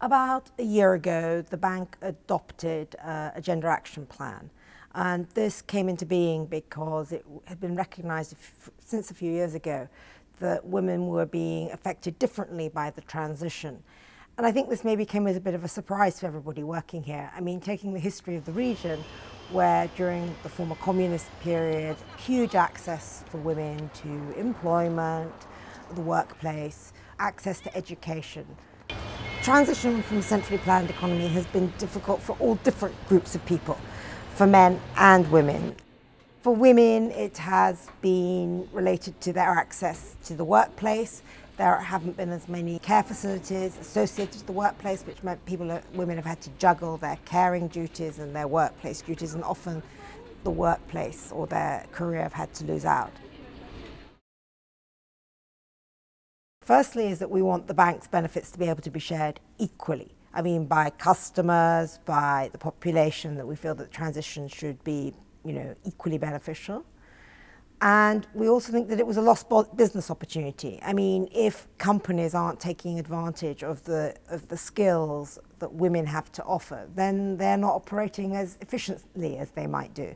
About a year ago, the bank adopted a gender action plan. And this came into being because it had been recognised since a few years ago that women were being affected differently by the transition. And I think this maybe came as a bit of a surprise to everybody working here. I mean, taking the history of the region, where during the former communist period, huge access for women to employment, the workplace, access to education. Transition from a centrally planned economy has been difficult for all different groups of people, for men and women. For women, it has been related to their access to the workplace. There haven't been as many care facilities associated with the workplace, which meant women have had to juggle their caring duties and their workplace duties, and often the workplace or their career have had to lose out. Firstly is that we want the bank's benefits to be able to be shared equally. I mean, by customers, by the population, that we feel that transition should be, equally beneficial. And we also think that it was a lost business opportunity. I mean, if companies aren't taking advantage of the skills that women have to offer, then they're not operating as efficiently as they might do.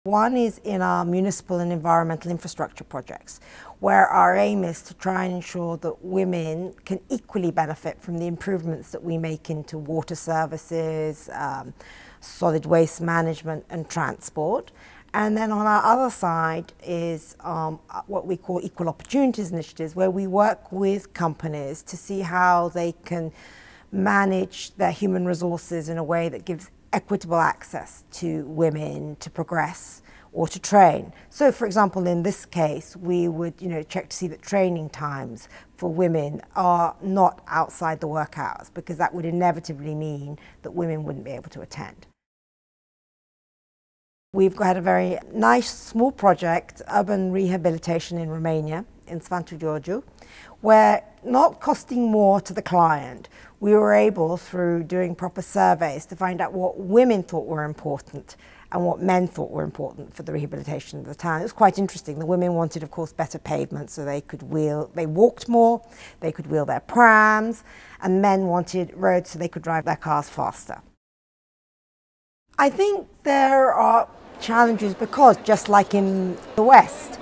One is in our municipal and environmental infrastructure projects, where our aim is to try and ensure that women can equally benefit from the improvements that we make into water services, solid waste management and transport. And then on our other side is what we call equal opportunities initiatives, where we work with companies to see how they can manage their human resources in a way that gives equitable access to women to progress or to train. So, for example, in this case, we would check to see that training times for women are not outside the work hours, because that would inevitably mean that women wouldn't be able to attend. We've got a very nice small project, urban rehabilitation in Romania, in Sfântu Georgiu, where, not costing more to the client, we were able, through doing proper surveys, to find out what women thought were important and what men thought were important for the rehabilitation of the town. It was quite interesting. The women wanted, of course, better pavements so they walked more, they could wheel their prams, and men wanted roads so they could drive their cars faster. I think there are challenges because, just like in the West,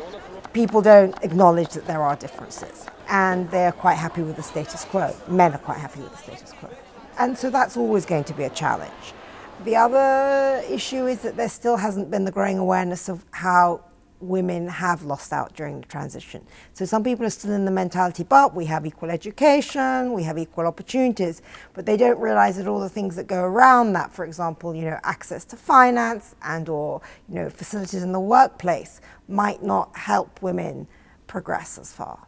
people don't acknowledge that there are differences, and they're quite happy with the status quo. Men are quite happy with the status quo. And so that's always going to be a challenge. The other issue is that there still hasn't been the growing awareness of how women have lost out during the transition. So some people are still in the mentality, but we have equal education, we have equal opportunities, but they don't realize that all the things that go around that, for example, access to finance or facilities in the workplace, might not help women progress as far.